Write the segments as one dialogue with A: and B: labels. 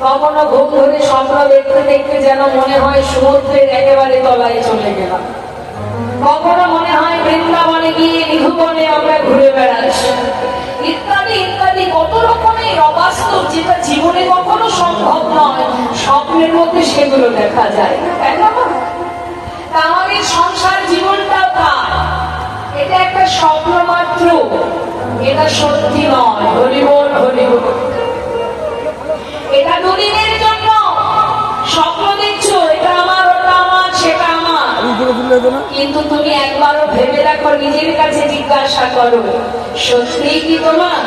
A: কখনো ঘুম ধরে স্বপ্ন দেখতে দেখতে যেন মনে হয় সমুদ্রের একেবারে তলায় চলে গেলাম, কখনো মনে হয় বৃন্দাবনে গিয়ে নিধুবনে আমরা ঘুরে বেড়াচ্ছি, ইত্যাদি ইত্যাদি কত রকমের অবাস্তব যেটা জীবনে কখনো সম্ভব নয়, স্বপ্নের মধ্যে সেগুলো দেখা যায়। তাই না? আমাদের সংসার জীবনটাও তা, এটা একটা স্বপ্ন মাত্র, এটা সত্যি নয়। হরিবোল হরিবোল। এটা দুদিনের জন্য স্বপ্ন দেখছো, এটা আমার, ওটা আমার, সেটা আমার, কিন্তু তুমি একবারও ভেবে দেখো, নিজের কাছে জিজ্ঞাসা করো, সত্যি কি তোমার?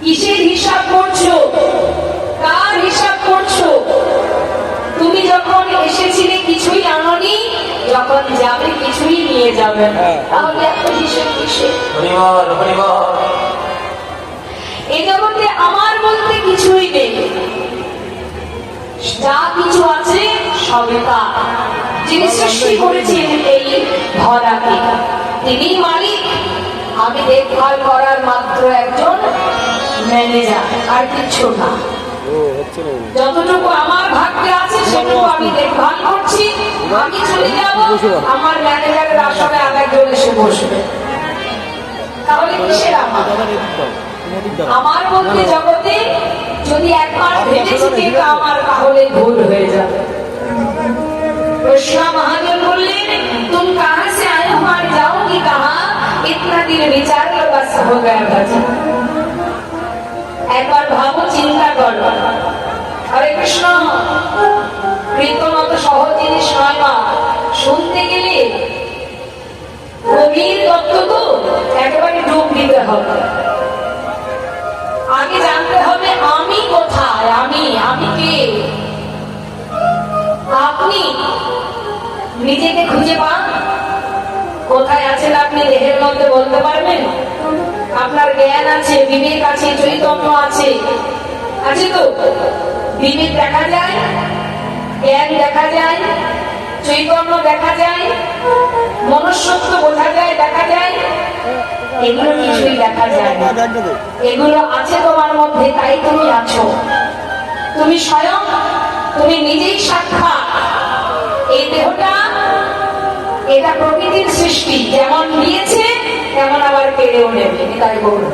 A: কিসের হিসাব করছো? কার হিসাব করছো? তুমি যখন এসেছিলে কিছুই আনোনি, যখন যাবে কিছুই নিয়ে যাবে, তাহলে এত হিসেব কিসের? এই জগতে আমার বলতে কিছুই নেই, যা কিছু আছে সবে তার। যিনি সৃষ্টি করেছেন এই ধরাকে, তিনি মালিক, আমি দেখভাল করার মাত্র একজন ম্যানেজার, আর কিছু না। যতটুকু আমার ভাগ্যে আছে সেটুকু আমি দেখভাল করছি, আমি চলে যাব, আমার ম্যানেজারের আসনে আরেকজন এসে বসবে, তাহলে কিসের আমার? আমার বলতে জগতে যদি একবার ভেবেছি এটা আমার, তাহলে ভুল হয়ে যাবে। কৃষ্ণ মহাজন বললেন, তুম কাহা সে আয়ে হো আর যাওগি কাহা, ইতনা দিন বিচার লো বাস হো গয়া ভজন। একবার ভাবো, চিন্তা করো। হরে কৃষ্ণ কীর্তন অত সহজ জিনিস নয় মা, শুনতে গেলে গভীর তত্ত্ব তো একেবারে ডুব দিতে হবে। আগে জানতে হবে আমি কোথায়, আমি কে। আপনি নিজেকে খুঁজে পান, কোথায় আছেন আপনি দেহের মধ্যে বলতে পারবেন? আপনার জ্ঞান আছে, বিবেক আছে, চৈতন্য আছে, আছে তো? বিবেক দেখা যায়, জ্ঞান দেখা যায়, চৈতন্য দেখা যায়, মনুষ্যত্ব বোঝা যায়, দেখা যায়, এগুলো কিছুই দেখা যায় না। এগুলো আছে তোমার মধ্যে, তাই তুমি আছো। তুমি স্বয়ং, তুমি নিজেই সাক্ষাৎ। এই দেহটা, এটা প্রকৃতির সৃষ্টি, যেমন নিয়েছে তেমন আবার কেড়েও নেবে, তাই বলবো।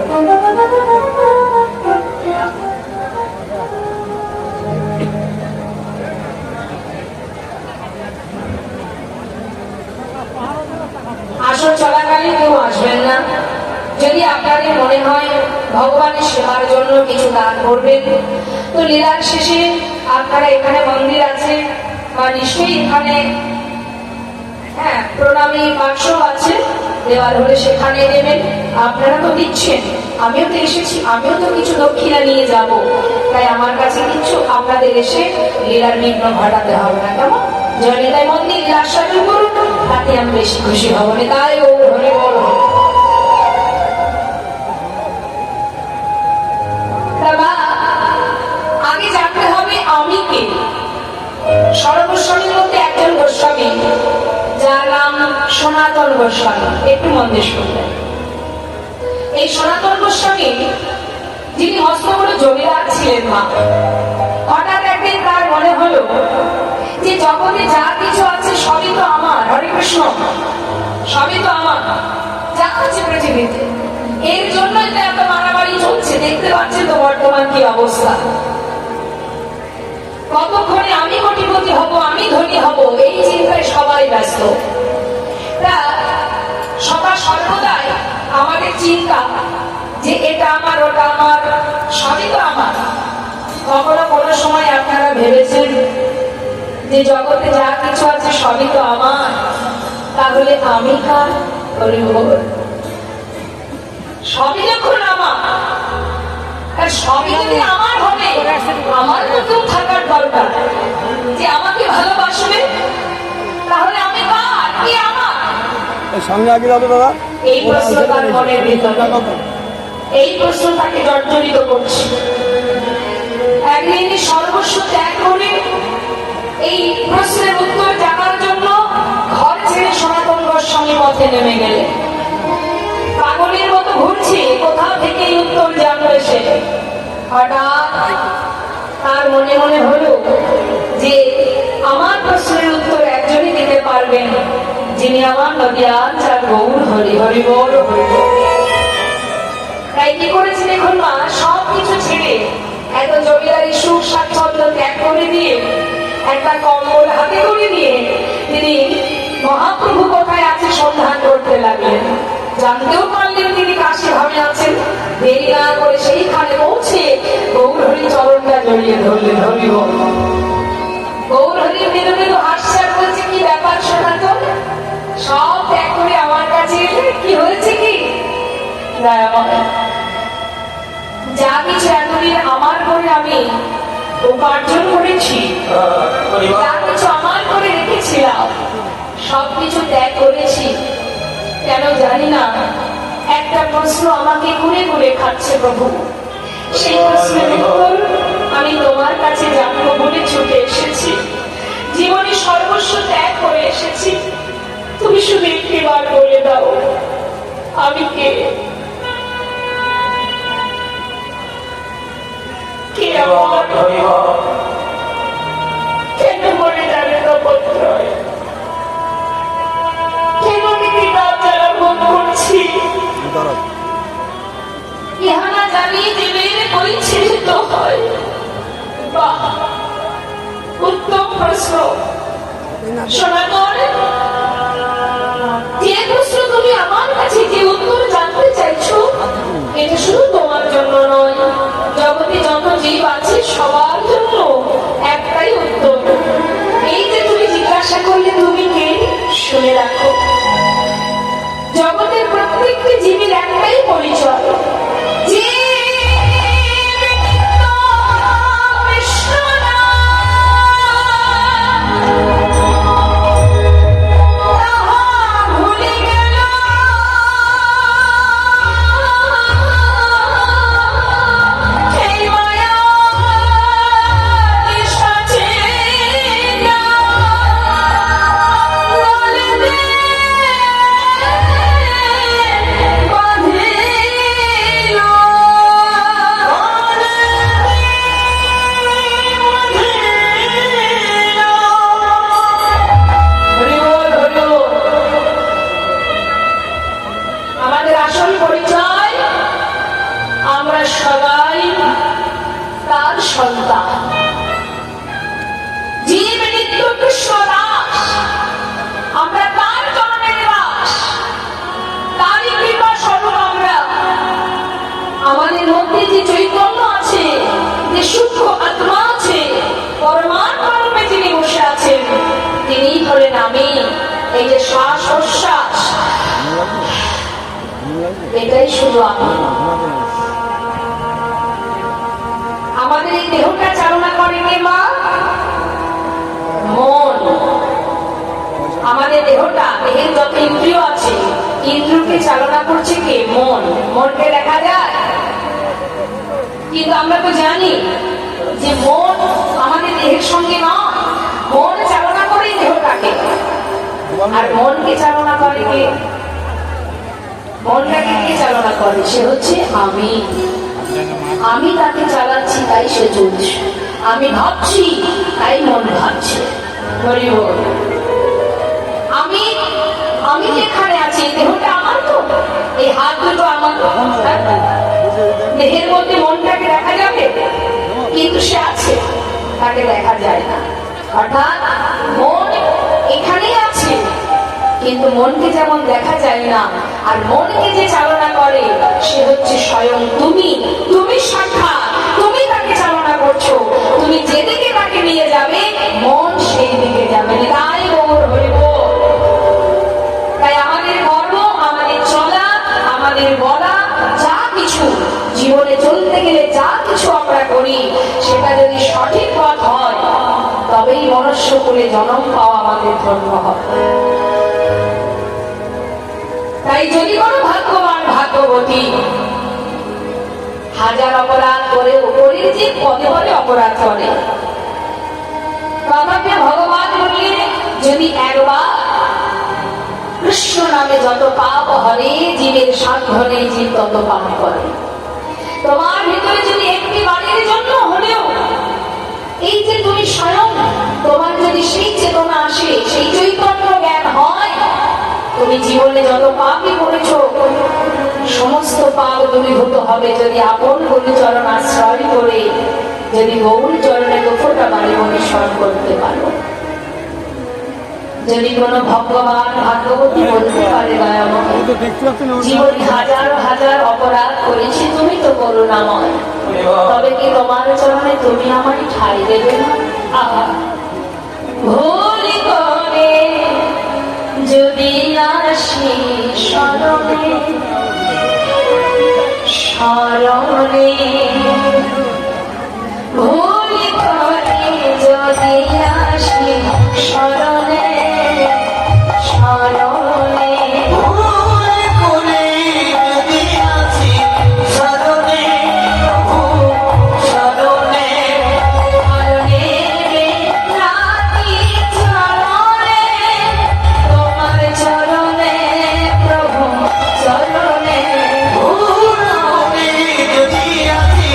A: আসর চলাকালীন কেউ আসবেন না। যদি আপনাদের মনে হয় ভগবানের সেবার জন্য কিছু দান করবেন, তো লীলার শেষে আপনারা, এখানে মন্দির আছে বা নিশ্চয়ই এখানে প্রণামী বাক্স আছে, দেওয়াল হলে সেখানে দেবেন। আপনারা তো দিচ্ছেন, আমিও তো এসেছি, আমিও তো কিছু দক্ষিণা নিয়ে যাব, তাই আমার কাছে কিছু আপনাদের এসে লীলার বিঘ্ন ঘটাতে হবে না, কেমন? জয়নিতাই মন্দির লীলার সাজু করুন, তাতে আমি বেশি খুশি হব। তাই ও হরে বল। আগে জানতে হবে আমি কে। সর্বস্বামীর মধ্যে একজন গোস্বামী, যার নাম সনাতন গোস্বামী, একটু মন দিয়ে শুনবেন। এই সনাতন গোস্বামী, যিনি হস্তগুলো জমিদার ছিলেন মা, হঠাৎ একদিন তার মনে হলো যে জগতে যা কিছু আছে সবই তো আমার। হরে কৃষ্ণ, সবই তো আমার, যা আছে পৃথিবীতে। এর জন্যই তো এত মারামারি চলছে, দেখতে পাচ্ছেন তো বর্তমান কি অবস্থা। কতক্ষণে আমি কোটিপতি হব, আমি ধনী হব, এই চিন্তায় সবাই ব্যস্ত। সদা সর্বদাই আমাদের চিন্তা যে এটা আমার, ওটা আমার, সবই তো আমার। কখনো কোনো সময় আপনারা ভেবেছেন যে জগতে যা কিছু আছে সবই তো আমার, তাহলে আমি কার? সবই যখন আমার, সবই যদি আমার হবে, আমার তো কেউ থাকার দরকার যে আমাকে ভালোবাসবে, তাহলে আমি কার? কি আমার?
B: সামনে আগে যাবে দাদা।
A: এই প্রশ্ন তার মনের ভিতরে, এই প্রশ্ন তাকে জর্জরিত করছে। একদিন সর্বস্ব ত্যাগ করে এই প্রশ্নের উত্তর জানার জন্য ঘর ছেড়ে সনাতন গোস্বামী পথে নেমে গেলেন। পাগলের মতো ঘুরছে, কোথা থেকে এই উত্তর জানবে সে। হঠাৎ তার মনে মনে হলো যে আমার প্রশ্নের উত্তর একজনই দিতে পারবেন, যিনি আমার নদিয়ার চার গৌর হরি হরি বল। তাই কি করেছে দেখুন মা, সব কিছু ছেড়ে এত জমিদারি সুখ স্বাচ্ছন্দ্য ত্যাগ করে দিয়ে একটা কম্বল হাতে করে নিয়ে তিনি মহাপ্রভু কোথায় আছে সন্ধান করতে লাগলেন। জানতেও পারলেন তিনি কাশী ধামে আছেন। দেরি না করে সেইখানে পৌঁছে গৌর হরি চরণটা জড়িয়ে ধরলেন। হরি বল। গৌর হরি মৃদু মৃদু হাসছে আর বলছে, কি ব্যাপার সনাতন, সব ত্যাগ করে আমার কাছে এলে, কি হয়েছে কি? যা কিছু এতদিন আমার করে আমি উপার্জন করেছি, যা কিছু আমার করে রেখেছিলাম, সবকিছু ত্যাগ করেছি। কেন জানি না, একটা প্রশ্ন আমাকে ঘুরে ঘুরে খাচ্ছে প্রভু। সেই প্রশ্নের উত্তর আমি তোমার কাছে জানবো বলে ছুটে এসেছি। জীবনে সর্বস্ব ত্যাগ করে এসেছি। তুমি শুধু একটিবার বলে দাও, আমি কে? কে আমার? কেন মরে যাবে নবদ্রয়? কেন নীতিকাল যারা ভোগ করছি? ইহানা জানি জীবের পরিচ্ছেদ হয়। বাহ, উত্তম প্রশ্ন সনাতন। যে প্রশ্ন তুমি আমার কাছে যে উত্তর জানতে চাইছো, এটা শুধু তোমার জন্য নয়, জগতে যত জীব আছে সবার জন্য একটাই উত্তর। এই যে তুমি জিজ্ঞাসা করলে তুমি কে, শুনে রাখো। জগতের প্রত্যেকটি জীবের একটাই পরিচয়, যে এই যে শ্বাস প্রশ্বাস, এটাই শুধু আমি। আমাদের এই দেহটা চালনা করে কে মা? মন। আমাদের দেহটা, দেহের যত ইন্দ্রিয় আছে, ইন্দ্রিয়কে চালনা করছে কে? মন। মনকে দেখা যায়, কিন্তু আমরা তো জানি যে মন আমাদের দেহের সঙ্গে নয়। মন চালনা করে দেহটাকে, আর মনকে চালনা করে কে? মনটাকে কে চালনা করে? সে হচ্ছে আমি। আমি তাকে চালাচ্ছি, তাই সে চলছে। আমি ভাবছি, তাই মন ভাবছে। আমি আমি যেখানে আছি, দেহটা আমার তো, এই হাত দুটো আমার তো। দেহের মধ্যে মনটাকে দেখা যাবে, কিন্তু সে আছে, তাকে দেখা যায় না। অর্থাৎ মন এখানেই আছে, কিন্তু মনকে যেমন দেখা যায় না, আর মনকে যে চালনা করে সে হচ্ছে স্বয়ং তুমি। তুমি সাক্ষাৎ, তুমি তাকে চালনা করছো। তুমি যেদিকে তাকে নিয়ে যাবে, মন সেই দিকে যাবে। তাই গৌর হরি বল। তাই আমাদের কর্ম, আমাদের চলা, আমাদের বলা, যা কিছু জীবনে চলতে গেলে যা কিছু আমরা করি, সেটা যদি সঠিক পথ হয়, তবেই মনুষ্য কুলে জন্ম পাওয়া আমাদের ধন্য হবে। তাই যদি কোনো ভাগ্যবান ভাগ্যবতী হাজার অপরাধ করে উপরের যে পদে পদে অপরাধ করে, তথাপি ভগবান বললেন, যদি একবার কৃষ্ণ নামে যত পাপ হরে, জীবের সাধনে জীব তত পাপ করে। তোমার ভিতরে যদি একটি বাণী জীবনে যত পাপই করেছ সমস্ত পাপ দূরীভূত হবে যদি আপন গুরুচরণ আশ্রয় করে যদি গৌর চরণে দুঃখটা বাড়ি অনুসরণ করতে পারো। যদি কোনো ভগবান ভাগ্যবতী বলতে পারে দয়াময়,
B: আমি তো দেখতে পাচ্ছি না
A: জীবনে হাজার হাজার অপরাধ করেছি, তুমি তো করুণাময়, তবে কি তোমার চরণে তুমি আমায় ঠাঁই দেবে না? আহা, ভুল করে যদি আসি শরণে শরণে, ভুল করে যদি আসি শরণে শরণে,
C: ভুল করে যদি আছি শরণে শরণে,
A: শরণে রাখি চরণে, তোমার চরণে প্রভু চরণে,
C: ভুল করে যদি আছি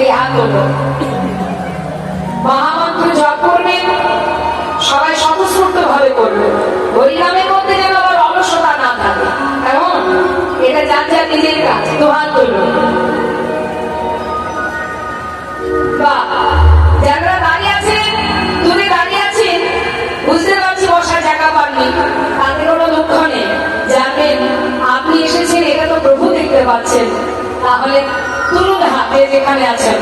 A: এই হাত হলো মহামন্ত্র জপ করবেন, সবাই স্বতঃস্ফূর্ত ভাবে করবে। হরিনামের মধ্যে যেন আবার অলসতা না থাকে, কারণ এটা যার যার নিজের কাজ। তো হাত হলো বা যারা দাঁড়িয়ে আছেন, দূরে দাঁড়িয়ে আছেন, বুঝতে পারছি বসার জায়গা পাননি, তাতে কোনো দুঃখ নেই। জানবেন আপনি এসেছেন, এটা তো প্রভু দেখতে পাচ্ছেন। তাহলে তুলুন হাতে যেখানে আছেন,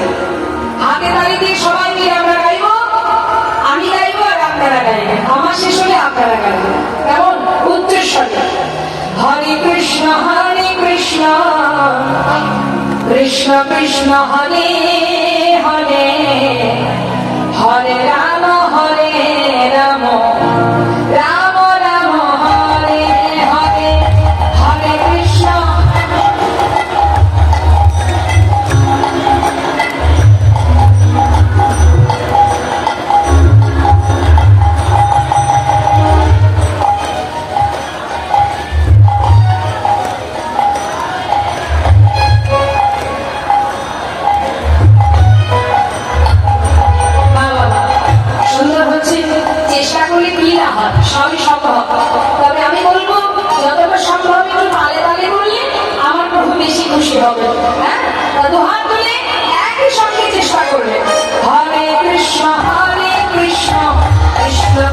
A: হাতে তালি দিয়ে সবাই মিলে আমরা গাইবো। আমি গাইবো আর আপনারা গাইবেন, আমার শেষ হলে আপনারা গাইবেন। কেমন? উচ্চস্বরে হরে কৃষ্ণ কৃষ্ণ কৃষ্ণ হরে হরে, হরে রাম রাম রাম হরে হরে, হরে কৃষ্ণ সবই সম্ভব। তবে আমি বলবো যতটা সম্ভব একটু তালে তালে করলে আমার প্রভু বেশি খুশি হবে। হ্যাঁ, দুহাত তুলে একই সঙ্গে চেষ্টা করবে। হরে কৃষ্ণ কৃষ্ণ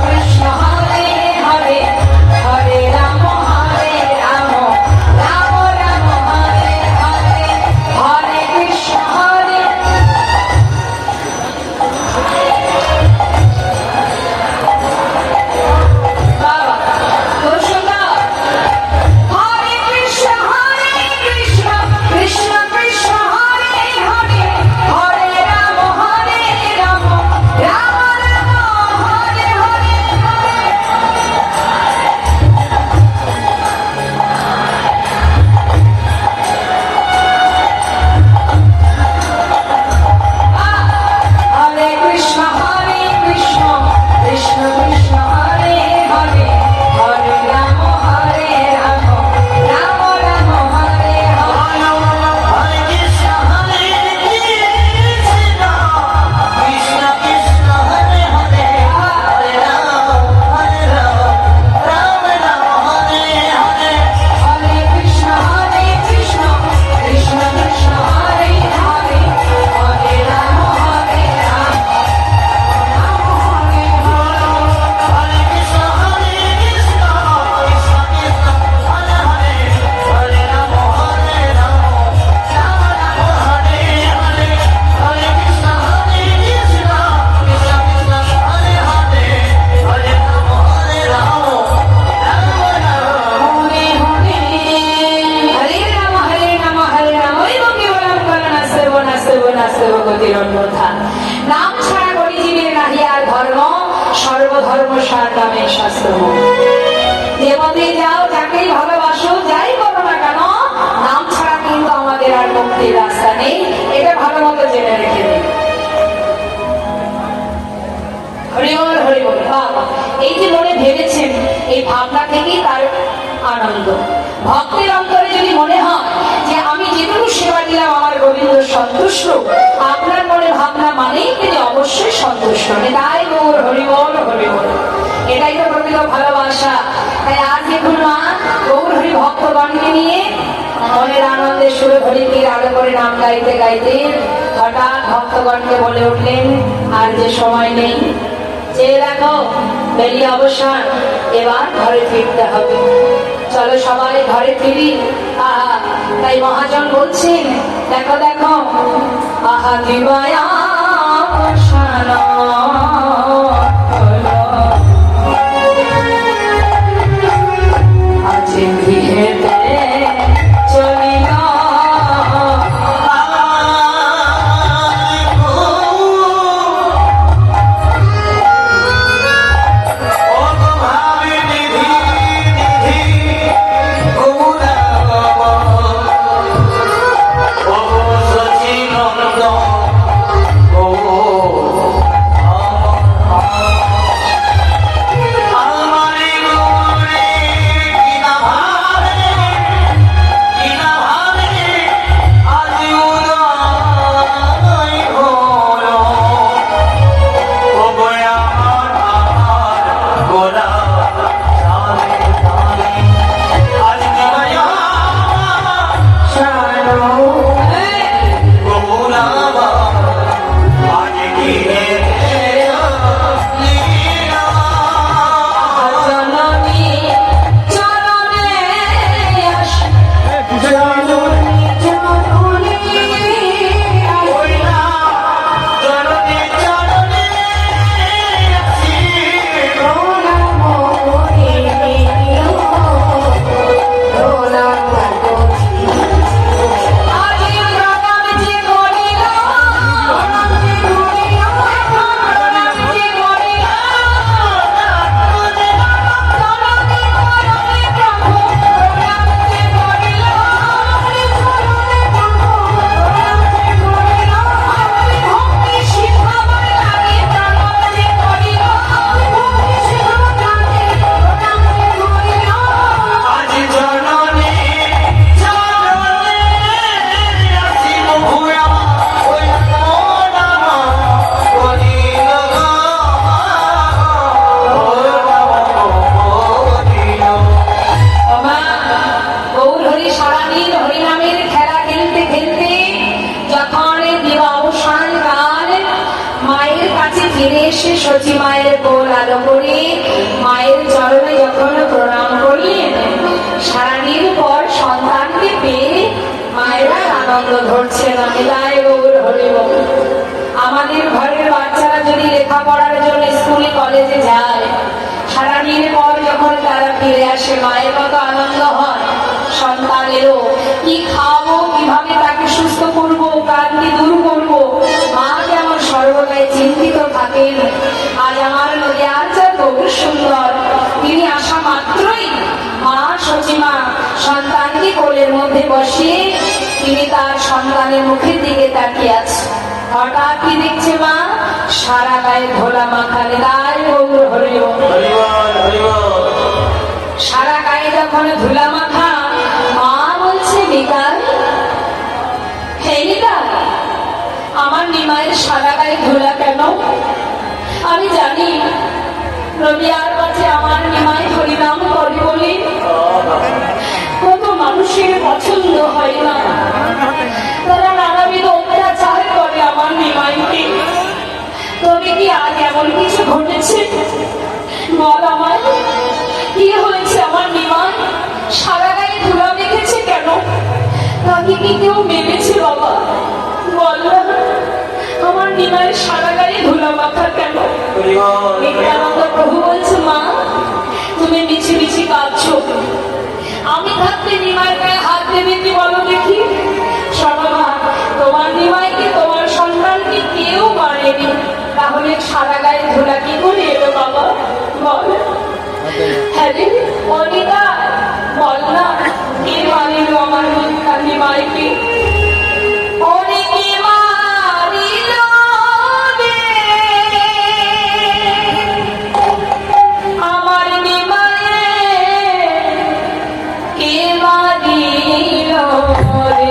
A: কৃষ্ণ হরে হরে, হরে রাম রাম রাম হরে হরে, হরে কৃষ্ণ নাম ছাড়া করি জীবের নাহিয়ার ধর্ম, সর্বধর্ম সার নামে শাস্ত্র। যে মতে যাও, যাকেই ভালোবাসো, যাই করো না কেন, নাম ছাড়া কিন্তু আমাদের আর মুক্তির রাস্তা নেই। এটা ভালো মতো জেনে রেখে দিই। হরিবল হরিবল। এই যে মনে ভেবেছেন, এই ভাবনা থেকেই তার আনন্দ। ভক্তের অন্তরে যদি মনে হয় যে আমি যেটুকু সেবা দিলাম আমার গোবিন্দ সন্তুষ্ট, আপনার মনে ভাবনা মানেই তিনি অবশ্যই সন্তুষ্ট। তাই গৌর হরিবল হরিবল, এটাই তো প্রকৃত ভালোবাসা। তাই আজ দেখুন মা গৌর হরি ভক্তগণকে নিয়ে মনের আনন্দে সুরে হরিকে আলো করে নাম গাইতে গাইতে হঠাৎ ভক্তগণকে বলে উঠলেন, আর যে সময় নেই, চেয়ে দেখো বেরিয়ে অবসান, এবার ঘরে ফিরতে হবে। চলো সবাই ঘরে ফিরি। আহা, তাই মহাজন বলছেন, দেখো দেখো আহা দিবায়া আজ গৃহেতে চলিয়া
C: Oh
A: ফিরে এসে সচি মায়ের কোল আলো করে মায়ের চরণে যখন প্রণাম করলেন, সারাদিন পর সন্তানকে পেয়ে মায়েরা আনন্দ ধরছেন। আমি তাই গৌর হরি বল। আমাদের ঘরের বাচ্চারা যদি লেখাপড়ার জন্য স্কুলে কলেজে যায়, সারাদিন পর যখন তারা ফিরে আসে মায়ের কত আনন্দ হয়। সন্তানেরও কি খাওয়াবো, কিভাবে তাকে সুস্থ করবো, ক্লান্তি দূর করবো, মা যেমন সর্বদাই চিন্তিত থাকেন। আজ আমার নদীয়ার যা গৌর সুন্দর, তিনি আসা মাত্রই মা সচিমা সন্তানকে কোলের মধ্যে বসিয়ে তিনি তার সন্তানের মুখের দিকে তাকিয়ে আছে। হঠাৎ কি দেখছে মা? সারা গায়ে ধোলা মাখা। গায়ে গৌর হরি বল। সারা গায়ে যখন ধুলা মাখা, মা বলছে নিতাই, হে নিতাই, আমার নিমায়ের সারা গায়ে ধুলা কেন? আমি জানি রবিবার কাছে আমার নিমাই হরিনাম করে বলে কত মানুষের পছন্দ হয় না, তারা নানাবিধ অত্যাচার করে আমার নিমাইকে। তবে কি আজ এমন কিছু ঘটেছে? বল আমায়, কি হয়েছে? আমার নিমাই সারা গায়ে ধুলা মেখেছে কেন? তাকে কি কেউ মেরেছে বাবা? বল না, আমার নিমায়ের সারা গায়ে ধুলা মাখা কেন? নিত্যানন্দ প্রভু বলছে, মা তুমি মিছি মিছি কাঁদছো, আমি থাকতে নিমায়ের গায়ে হাত দেবে কি বলো দেখি? শোনো মা, তোমার নিমাইকে তোমার সন্তানকে কেউ মারেনি, তাহলে সারা গায়ে ধুলা কি করে এলো বাবা? বল। হ্যাঁ রে অনিতা, বল না, কে মারিল আমার নিমাইকে? অনেকে মারিল রে আমার নিমায়ে, কে মারিল রে?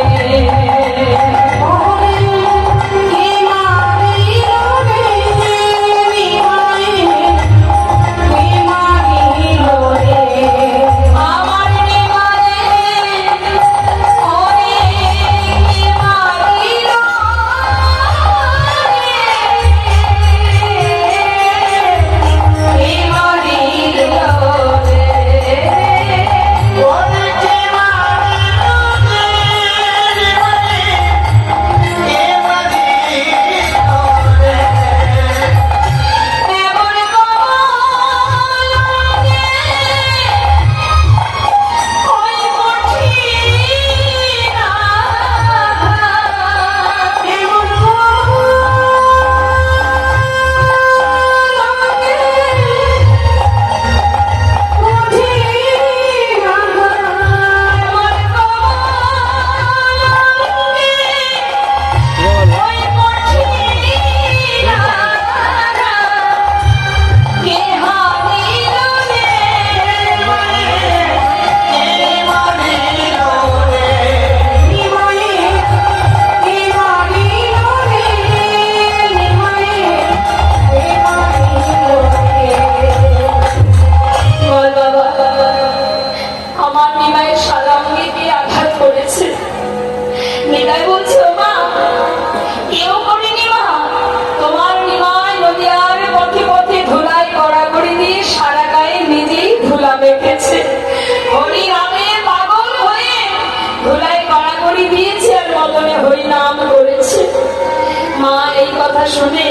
A: শুনে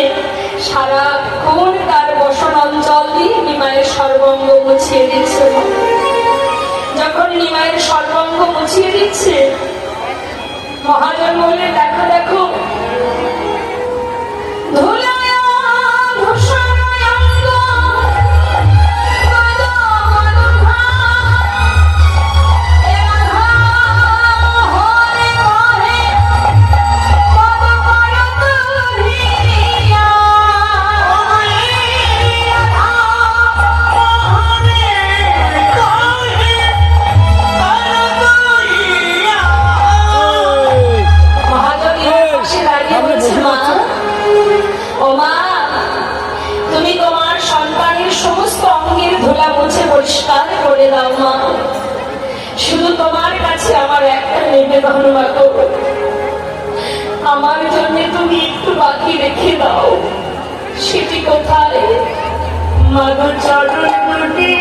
A: সারাক্ষণ তার বসন অঞ্চল দিয়ে নিমায়ের সর্বাঙ্গ মুছিয়ে দিচ্ছে। যখন নিমায়ের সর্বাঙ্গ মুছিয়ে দিচ্ছে, মহাজন বলে, দেখো দেখো পরিষ্কার করে দাও মা, শুধু তোমার কাছে আমার একটা নিবেদন মাগো, আমার জন্য তুমি একটু বাকি রেখে দাও। সেটি
C: মাগো চরণ দুটি